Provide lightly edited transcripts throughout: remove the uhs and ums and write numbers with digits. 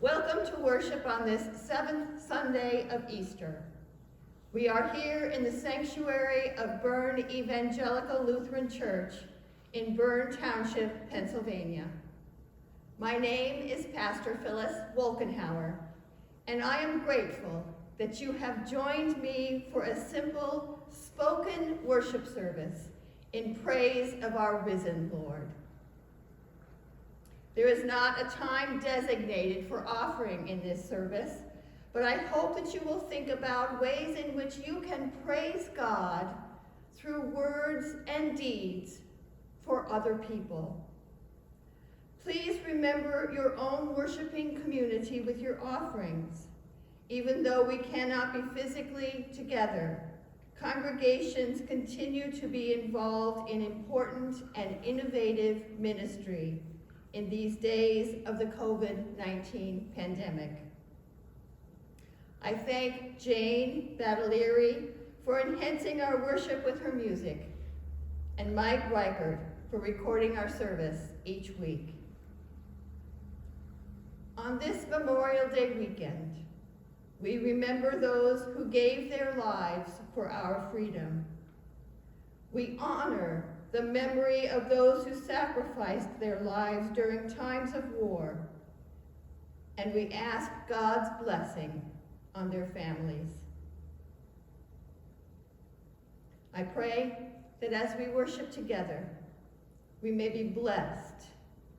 Welcome to worship on this seventh Sunday of Easter. We are here in the sanctuary of Bern Evangelical Lutheran Church in Bern Township, Pennsylvania. My name is Pastor Phyllis Wolkenhauer, and I am grateful that you have joined me for a simple spoken worship service in praise of our risen Lord. There is not a time designated for offering in this service, but I hope that you will think about ways in which you can praise God through words and deeds for other people. Please remember your own worshiping community with your offerings. Even though we cannot be physically together, congregations continue to be involved in important and innovative ministry in these days of the COVID-19 pandemic. I thank Jane Battalieri for enhancing our worship with her music, and Mike Reichert for recording our service each week. On this Memorial Day weekend, we remember those who gave their lives for our freedom. We honor the memory of those who sacrificed their lives during times of war, and we ask God's blessing on their families. I pray that as we worship together, we may be blessed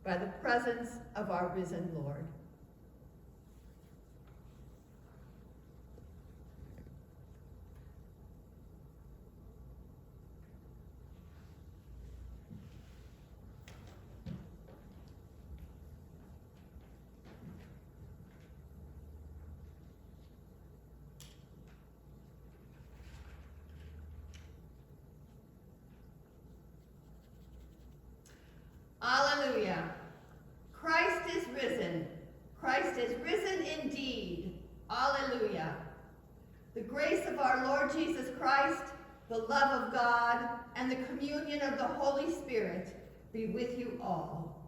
by the presence of our risen Lord. Alleluia. Christ is risen. Christ is risen indeed. Alleluia. The grace of our Lord Jesus Christ, the love of God, and the communion of the Holy Spirit be with you all.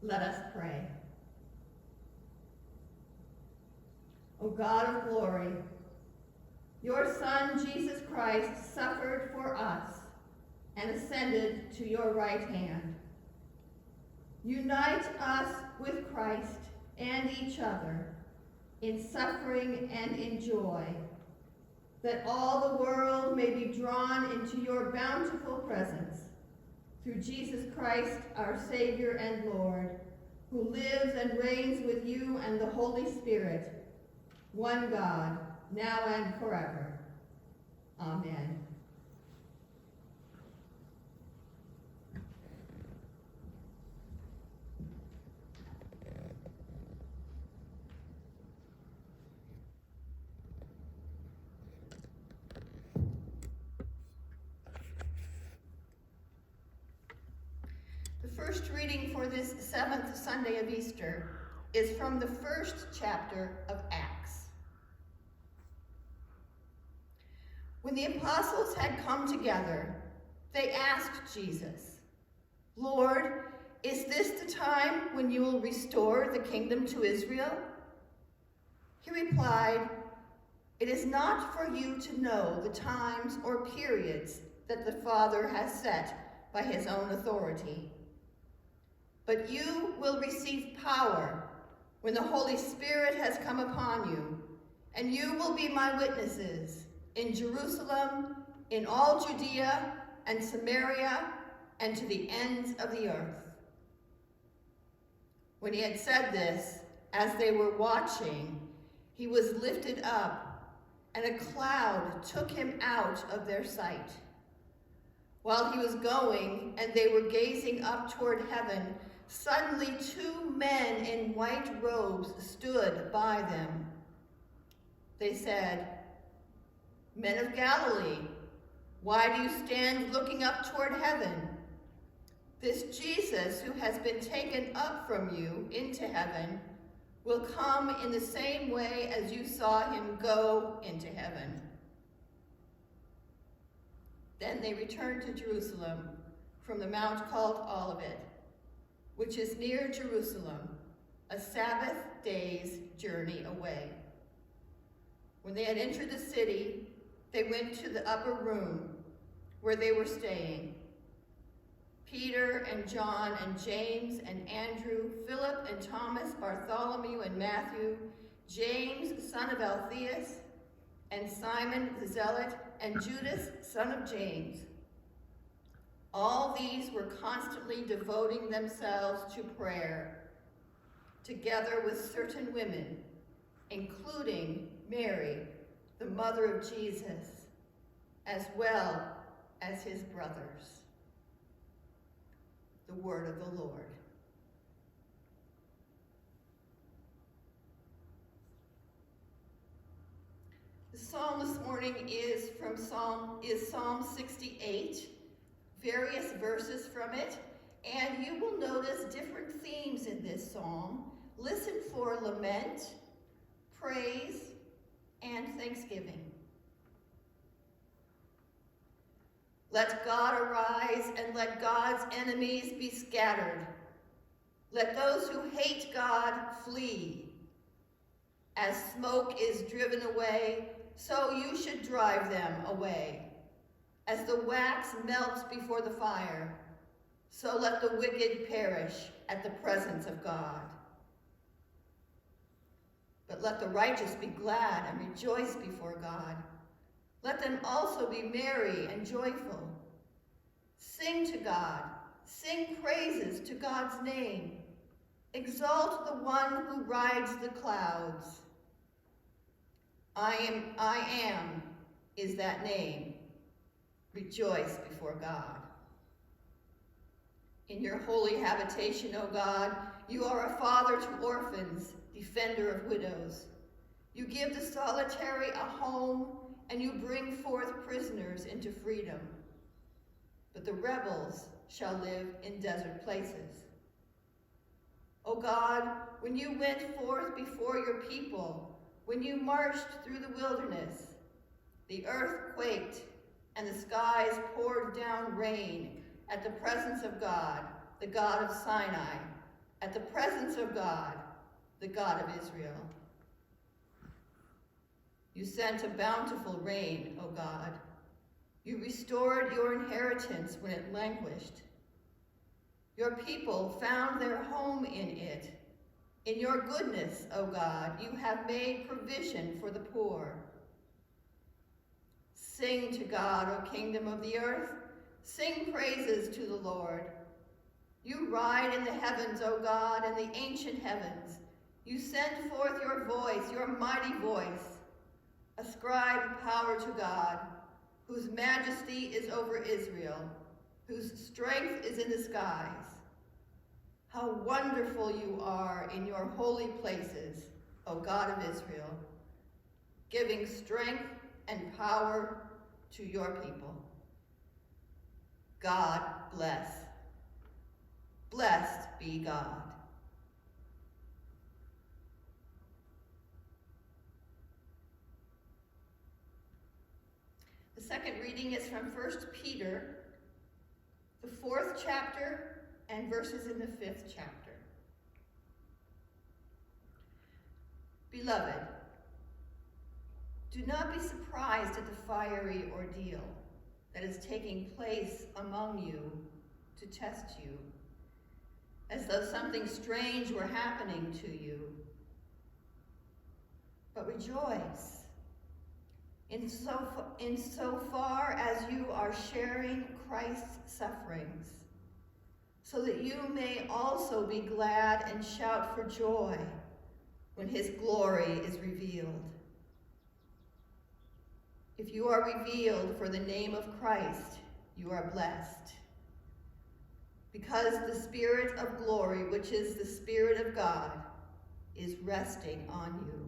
Let us pray. O God of glory, your Son, Jesus Christ, suffered for us and ascended to your right hand. Unite us with Christ and each other in suffering and in joy, that all the world may be drawn into your bountiful presence, through Jesus Christ, our Savior and Lord, who lives and reigns with you and the Holy Spirit, one God, now and forever. Amen. The first reading for this seventh Sunday of Easter is from the first chapter of Acts. When the apostles had come together, they asked Jesus, "Lord, is this the time when you will restore the kingdom to Israel?" He replied, "It is not for you to know the times or periods that the Father has set by his own authority. But you will receive power when the Holy Spirit has come upon you, and you will be my witnesses in Jerusalem, in all Judea and Samaria, and to the ends of the earth." When he had said this, as they were watching, he was lifted up, and a cloud took him out of their sight. While he was going, and they were gazing up toward heaven, suddenly two men in white robes stood by them. They said, "Men of Galilee, why do you stand looking up toward heaven? This Jesus who has been taken up from you into heaven will come in the same way as you saw him go into heaven." Then they returned to Jerusalem from the mount called Olivet, which is near Jerusalem, a Sabbath day's journey away. When they had entered the city, they went to the upper room where they were staying. Peter and John and James and Andrew, Philip and Thomas, Bartholomew and Matthew, James, son of Alphaeus, and Simon the Zealot, and Judas, son of James. All these were constantly devoting themselves to prayer, together with certain women, including Mary, the mother of Jesus, as well as his brothers. The word of the Lord. The psalm this morning is Psalm 68, various verses from it, and you will notice different themes in this psalm. Listen for lament, praise, and thanksgiving. Let God arise and let God's enemies be scattered. Let those who hate God flee. As smoke is driven away, so you should drive them away. As the wax melts before the fire, so let the wicked perish at the presence of God. But let the righteous be glad and rejoice before God. Let them also be merry and joyful. Sing to God, sing praises to God's name. Exalt the one who rides the clouds. I am is that name. Rejoice before God. In your holy habitation, O God, you are a father to orphans, defender of widows. You give the solitary a home, and you bring forth prisoners into freedom. But the rebels shall live in desert places. O God, when you went forth before your people, when you marched through the wilderness, the earth quaked and the skies poured down rain at the presence of God, the God of Sinai, at the presence of God, the God of Israel. You sent a bountiful rain, O God. You restored your inheritance when it languished. Your people found their home in it. In your goodness, O God, you have made provision for the poor. Sing to God, O kingdom of the earth. Sing praises to the Lord. You ride in the heavens, O God, in the ancient heavens. You send forth your voice, your mighty voice. Ascribe power to God, whose majesty is over Israel, whose strength is in the skies. How wonderful you are in your holy places, O God of Israel, giving strength and power to your people. God bless. Blessed be God. The second reading is from 1 Peter, the 4th chapter, and verses in the 5th chapter. Beloved, do not be surprised at the fiery ordeal that is taking place among you to test you, as though something strange were happening to you. But rejoice insofar as you are sharing Christ's sufferings, so that you may also be glad and shout for joy when his glory is revealed. If you are revealed for the name of Christ, you are blessed, because the Spirit of glory, which is the Spirit of God, is resting on you.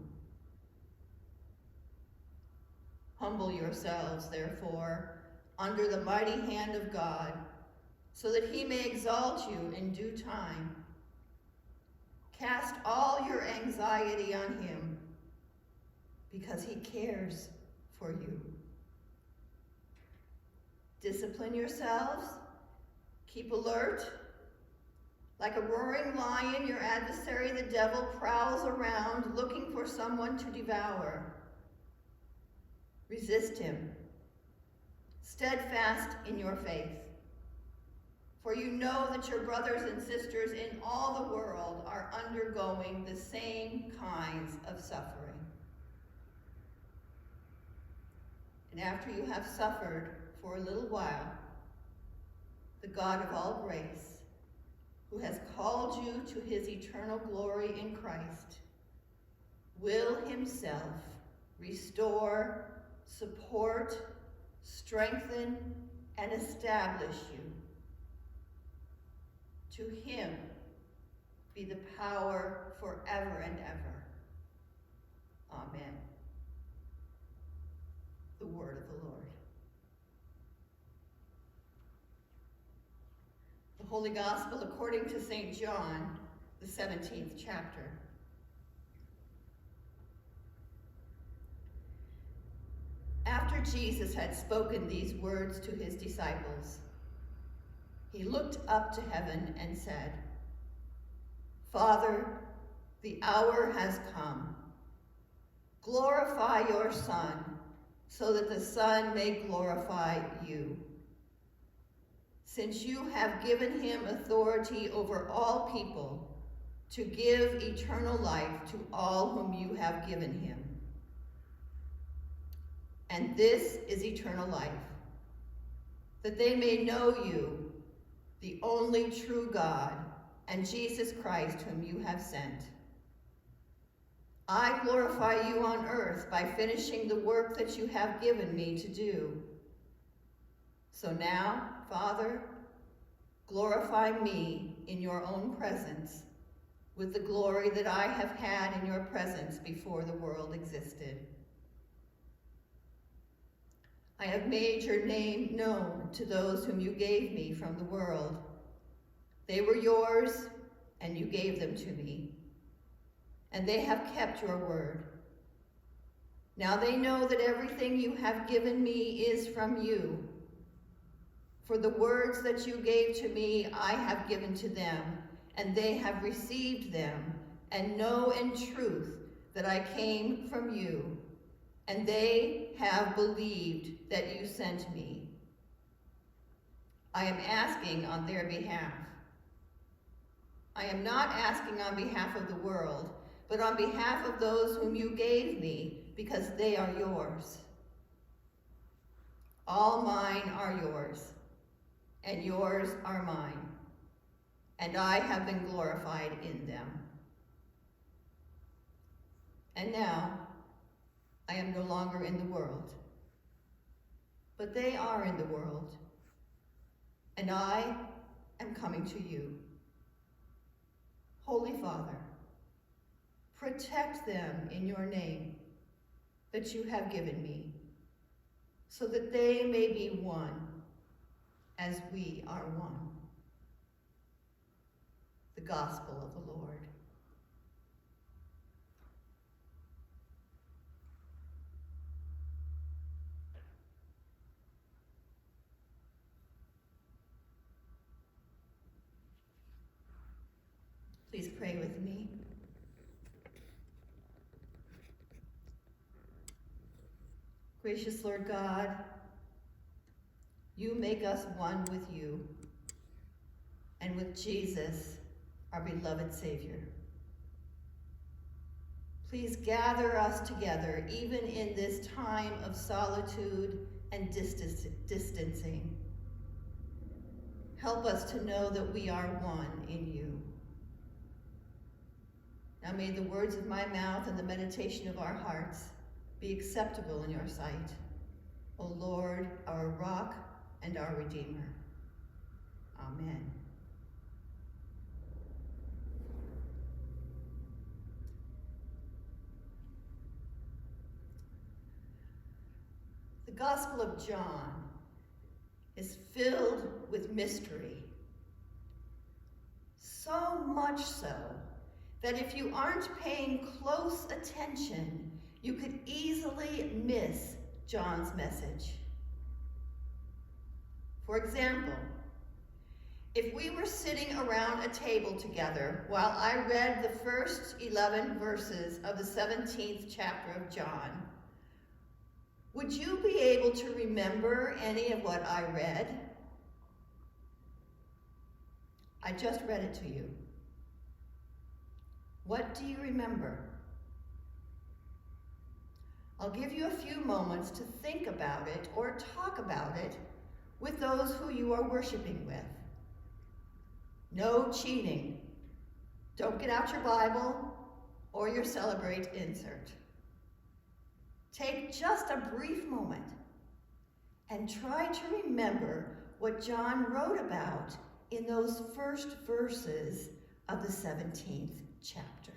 Humble yourselves, therefore, under the mighty hand of God, so that he may exalt you in due time. Cast all your anxiety on him, because he cares for you. Discipline yourselves, keep alert, Like a roaring lion, your adversary, the devil, prowls around looking for someone to devour. Resist him, steadfast in your faith. For you know that your brothers and sisters in all the world are undergoing the same kinds of suffering. And after you have suffered for a little while, the God of all grace, who has called you to his eternal glory in Christ, will himself restore, support, strengthen, and establish you. To him be the power forever and ever. Amen. The word of the Lord. The Holy Gospel according to St. John, the 17th chapter. After Jesus had spoken these words to his disciples, he looked up to heaven and said, Father, the hour has come. Glorify your Son, so that the Son may glorify you. Since you have given him authority over all people to give eternal life to all whom you have given him. And this is eternal life, that they may know you, the only true God, and Jesus Christ whom you have sent. I glorify you on earth by finishing the work that you have given me to do. So now, Father, glorify me in your own presence with the glory that I have had in your presence before the world existed. I have made your name known to those whom you gave me from the world. They were yours, and you gave them to me, and they have kept your word. Now they know that everything you have given me is from you. For the words that you gave to me, I have given to them, and they have received them, and know in truth that I came from you, and they have believed that you sent me. I am asking on their behalf. I am not asking on behalf of the world, but on behalf of those whom you gave me, because they are yours. All mine are yours, and yours are mine, and I have been glorified in them. And now, I am no longer in the world, but they are in the world, and I am coming to you. Holy Father, protect them in your name that you have given me, so that they may be one as we are one. The Gospel of the Lord. Please pray with me. Gracious Lord God, you make us one with you and with Jesus, our beloved Savior. Please gather us together even in this time of solitude and distancing. Help us to know that we are one in you. Now may the words of my mouth and the meditation of our hearts be acceptable in your sight, O Lord, our rock and our Redeemer. Amen. The Gospel of John is filled with mystery, so much so that if you aren't paying close attention, you could easily miss John's message. For example, If we were sitting around a table together while I read the first 11 verses of the 17th chapter of John, would you be able to remember any of what I read? I just read it to you. What do you remember? I'll give you a few moments to think about it or talk about it with those who you are worshiping with. No cheating. Don't get out your Bible or your Celebrate insert. Take just a brief moment and try to remember what John wrote about in those first verses of the 17th chapter.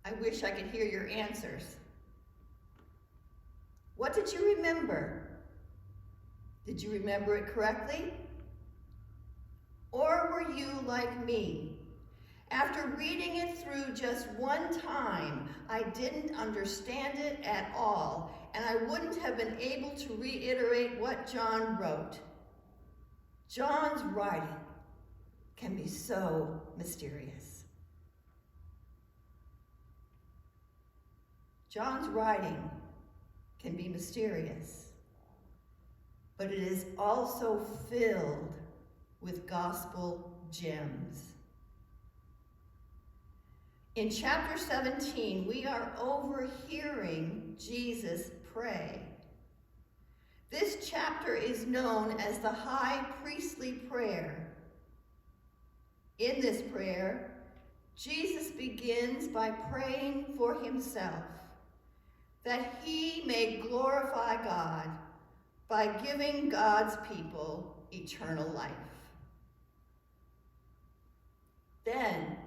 I wish I could hear your answers. What did you remember? Did you remember it correctly? Or were you like me? After reading it through just one time, I didn't understand it at all, and I wouldn't have been able to reiterate what John wrote. John's writing can be so mysterious. John's writing can be mysterious, but it is also filled with gospel gems. In chapter 17, we are overhearing Jesus pray. This chapter is known as the high priestly prayer. In this prayer, Jesus begins by praying for himself, that he may glorify God by giving God's people eternal life. Then,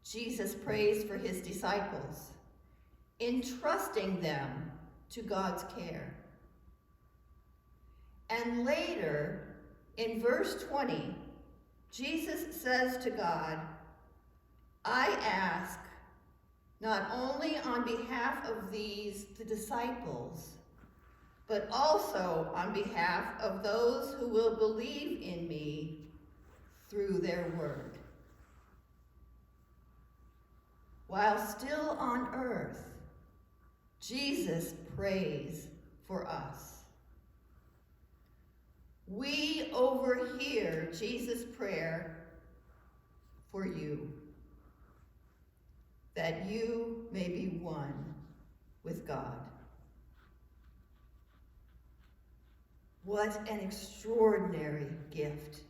Jesus prays for his disciples, entrusting them to God's care. And later, in verse 20, Jesus says to God, I ask, not only on behalf of these, the disciples, but also on behalf of those who will believe in me through their word. While still on earth, Jesus prays for us. We overhear Jesus' prayer for you, that you may be one with God. What an extraordinary gift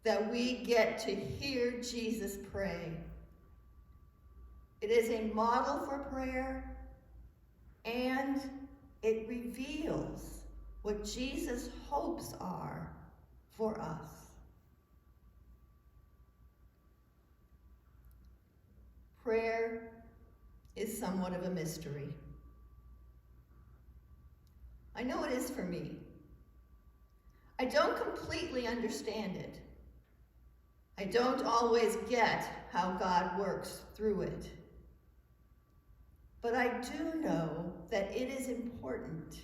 that we get to hear Jesus pray. It is a model for prayer, and it reveals what Jesus' hopes are for us. Prayer is somewhat of a mystery. I know it is for me. I don't completely understand it. I don't always get how God works through it. But I do know that it is important,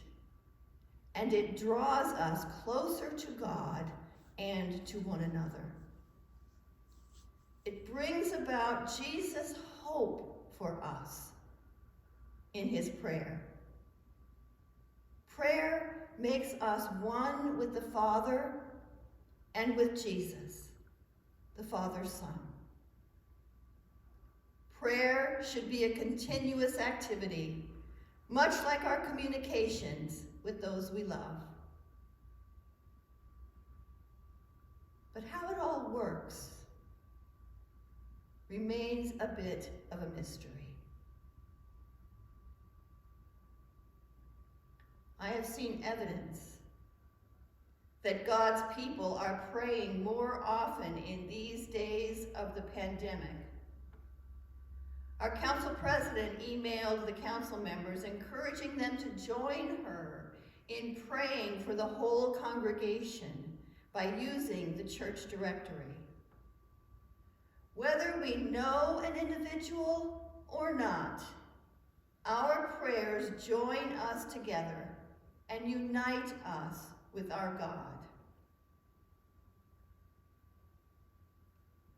and it draws us closer to God and to one another. It brings about Jesus' hope for us in his prayer. Prayer makes us one with the Father and with Jesus, the Father's Son. Prayer should be a continuous activity, much like our communications with those we love. But how it all works remains a bit of a mystery. I have seen evidence that God's people are praying more often in these days of the pandemic. Our council president emailed the council members encouraging them to join her in praying for the whole congregation by using the church directory. Whether we know an individual or not, our prayers join us together and unite us with our God.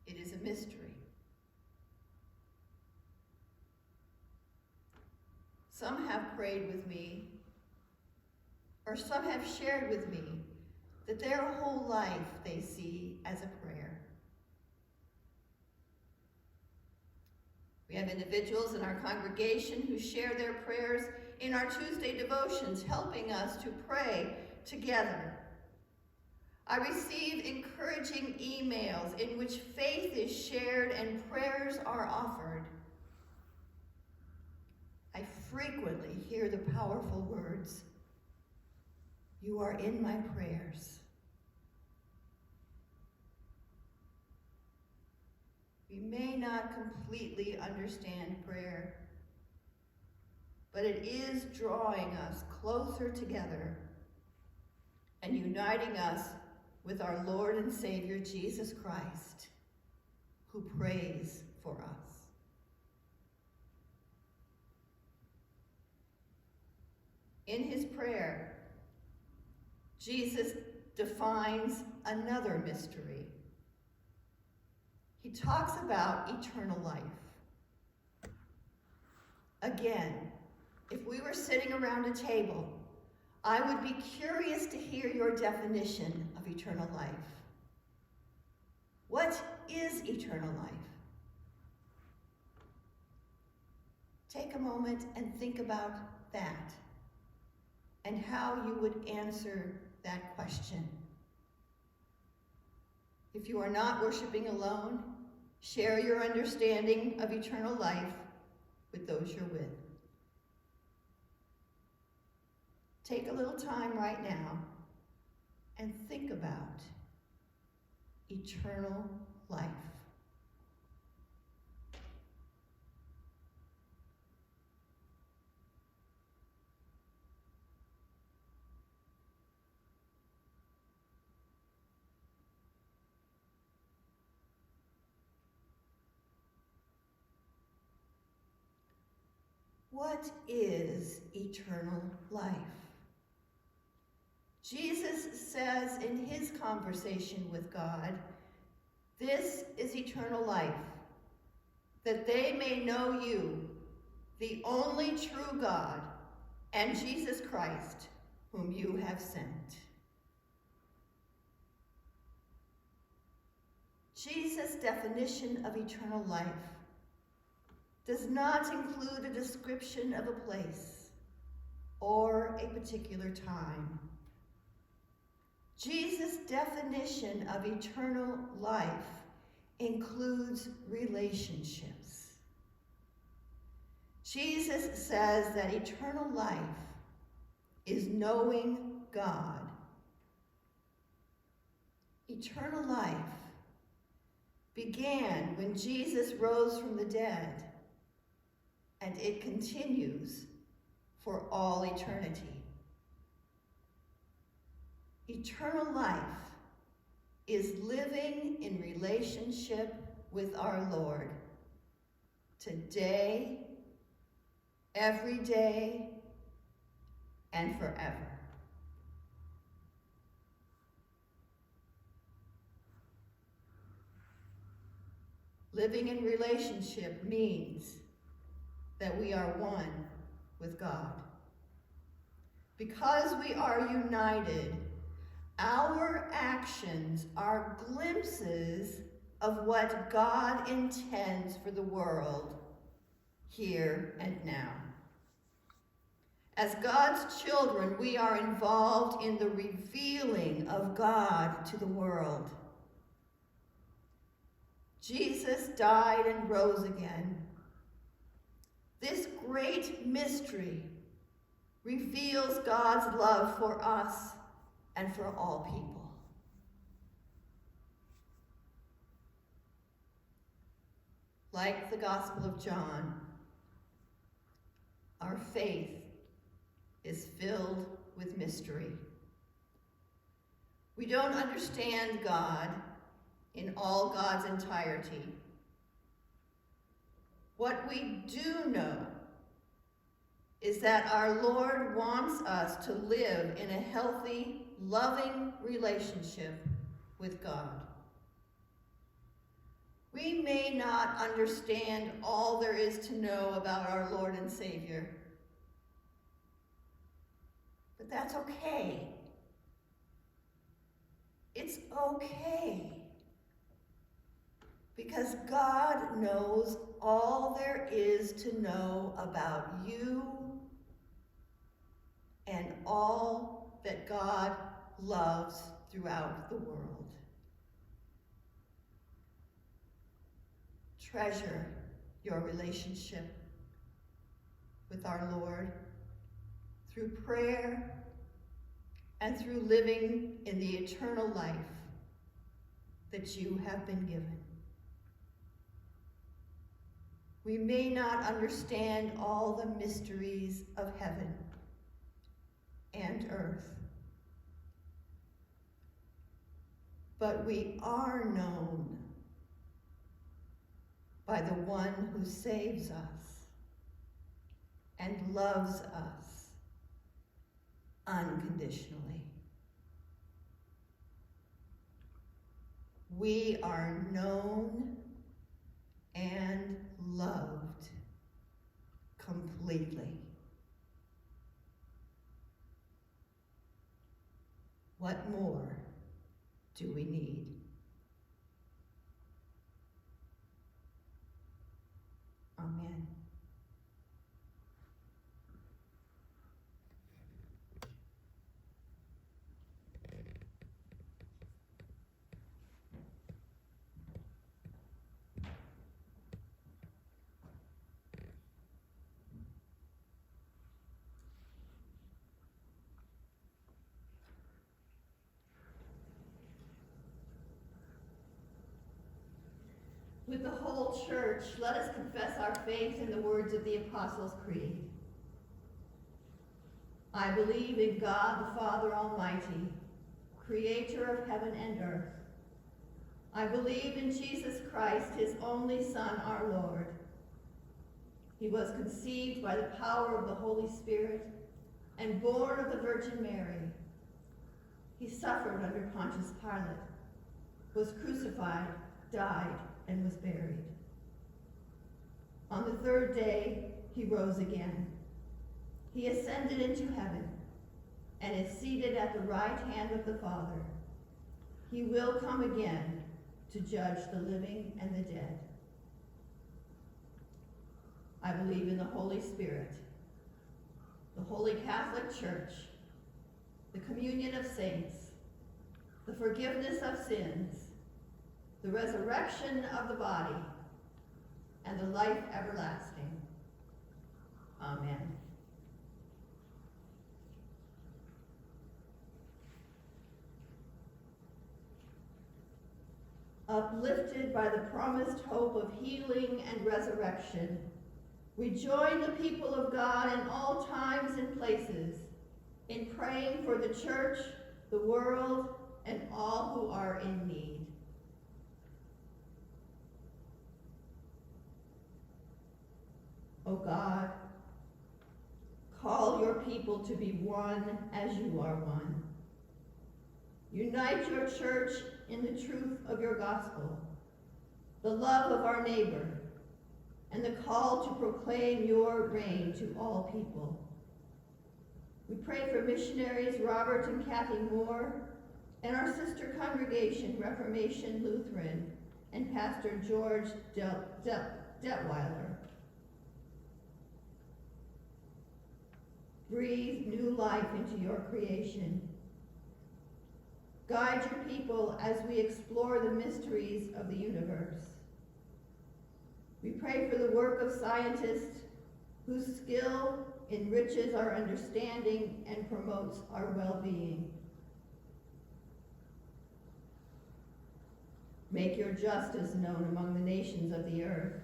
It is a mystery. Some have prayed with me, or some have shared with me that their whole life they see as a prayer. We have individuals in our congregation who share their prayers in our Tuesday devotions, helping us to pray together. I receive encouraging emails in which faith is shared and prayers are offered. I frequently hear the powerful words, "You are in my prayers." We may not completely understand prayer, but it is drawing us closer together and uniting us with our Lord and Savior Jesus Christ, who prays for us. In his prayer, Jesus defines another mystery. He talks about eternal life. Again, if we were sitting around a table, I would be curious to hear your definition of eternal life. What is eternal life? Take a moment and think about that and how you would answer that question. If you are not worshiping alone, share your understanding of eternal life with those you're with. Take a little time right now and think about eternal life. What is eternal life? Jesus says in his conversation with God, "This is eternal life, that they may know you, the only true God, and Jesus Christ, whom you have sent." Jesus' definition of eternal life does not include a description of a place or a particular time. Jesus' definition of eternal life includes relationships. Jesus says that eternal life is knowing God. Eternal life began when Jesus rose from the dead, and it continues for all eternity. Eternal life is living in relationship with our Lord today, every day, and forever. Living in relationship means that we are one with God. Because we are united, our actions are glimpses of what God intends for the world here and now. As God's children, we are involved in the revealing of God to the world. Jesus died and rose again. This great mystery reveals God's love for us and for all people. Like the Gospel of John, our faith is filled with mystery. We don't understand God in all God's entirety. What we do know is that our Lord wants us to live in a healthy, loving relationship with God. We may not understand all there is to know about our Lord and Savior, but that's okay. It's okay. Because God knows all there is to know about you and all that God loves throughout the world. Treasure your relationship with our Lord through prayer and through living in the eternal life that you have been given. We may not understand all the mysteries of heaven and earth, but we are known by the one who saves us and loves us unconditionally. We are known and loved completely. What more do we need? Amen. With the whole church, let us confess our faith in the words of the Apostles' Creed. I believe in God the Father Almighty, creator of heaven and earth. I believe in Jesus Christ, his only Son, our Lord. He was conceived by the power of the Holy Spirit and born of the Virgin Mary. He suffered under Pontius Pilate, was crucified, died, and was buried. On the third day, he rose again. He ascended into heaven and is seated at the right hand of the Father. He will come again to judge the living and the dead. I believe in the Holy Spirit, the Holy Catholic Church, the communion of saints, the forgiveness of sins, the resurrection of the body, and the life everlasting. Amen. Uplifted by the promised hope of healing and resurrection, we join the people of God in all times and places in praying for the church, the world, and all who are in need. O God, call your people to be one as you are one. Unite your church in the truth of your gospel, the love of our neighbor, and the call to proclaim your reign to all people. We pray for missionaries Robert and Kathy Moore and our sister congregation, Reformation Lutheran, and Pastor George Detweiler. Breathe new life into your creation. Guide your people as we explore the mysteries of the universe. We pray for the work of scientists whose skill enriches our understanding and promotes our well-being. Make your justice known among the nations of the earth.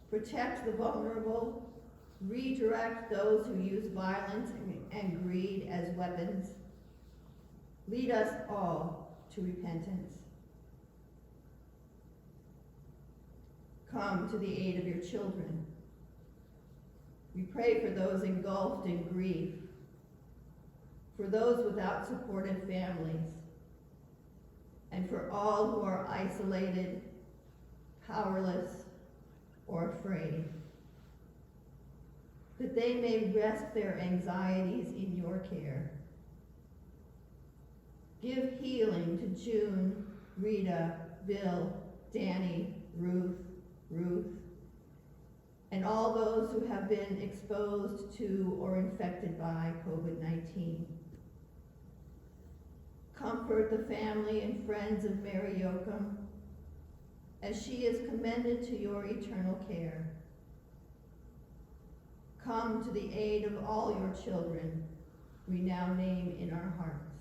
Protect the vulnerable Redirect those who use violence and greed as weapons. Lead us all to repentance. Come to the aid of your children. We pray for those engulfed in grief, for those without supportive families, and for all who are isolated, powerless, or afraid, that they may rest their anxieties in your care. Give healing to June, Rita, Bill, Danny, Ruth, and all those who have been exposed to or infected by COVID-19. Comfort the family and friends of Mary Yoakum as she is commended to your eternal care. Come to the aid of all your children we now name in our hearts.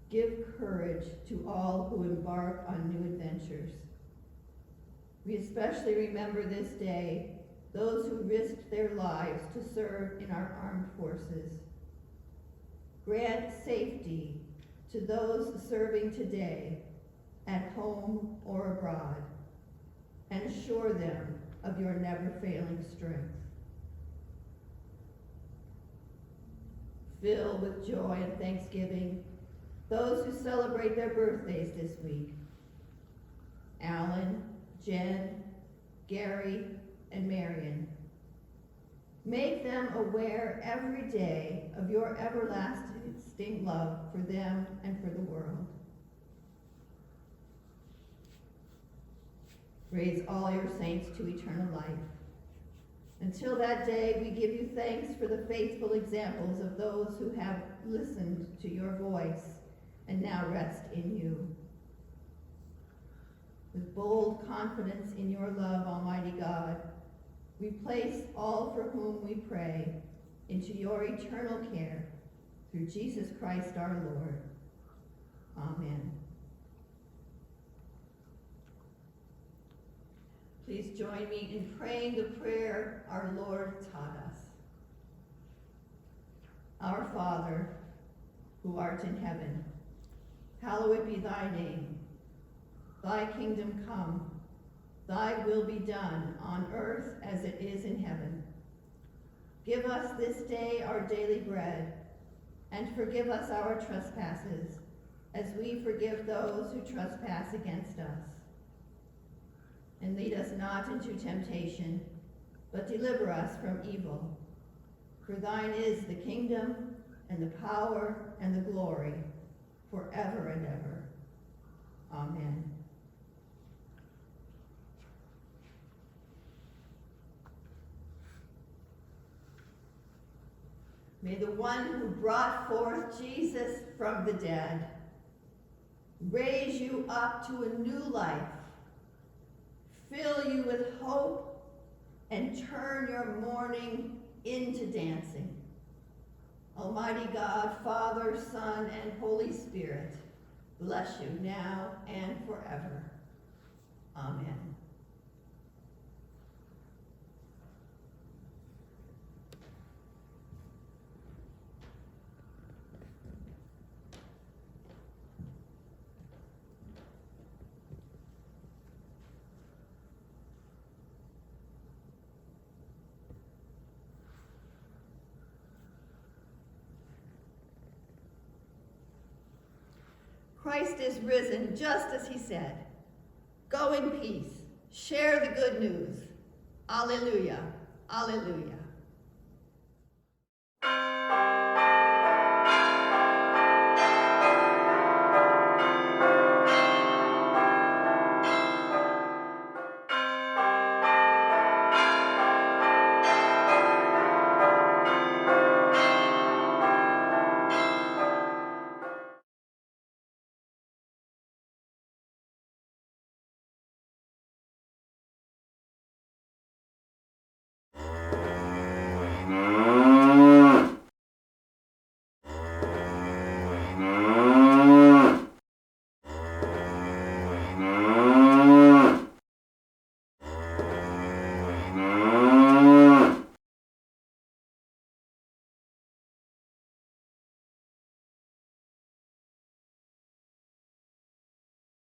Give courage to all who embark on new adventures. We especially remember this day those who risked their lives to serve in our armed forces. Grant safety to those serving today at home or abroad, and assure them of your never-failing strength. Fill with joy and thanksgiving those who celebrate their birthdays this week: Alan, Jen, Gary, and Marion. Make them aware every day of your everlasting love for them and for the world. Raise all your saints to eternal life. Until that day, we give you thanks for the faithful examples of those who have listened to your voice and now rest in you. With bold confidence in your love, Almighty God, we place all for whom we pray into your eternal care through Jesus Christ our Lord. Amen. Please join me in praying the prayer our Lord taught us. Our Father, who art in heaven, hallowed be thy name. Thy kingdom come, thy will be done on earth as it is in heaven. Give us this day our daily bread, and forgive us our trespasses, as we forgive those who trespass against us. And lead us not into temptation, but deliver us from evil. For thine is the kingdom, and the power, and the glory, forever and ever. Amen. May the one who brought forth Jesus from the dead raise you up to a new life, fill you with hope, and turn your mourning into dancing. Almighty God, Father, Son, and Holy Spirit, bless you now and forever. Amen. Christ is risen just as he said. Go in peace. Share the good news. Alleluia. Alleluia. No.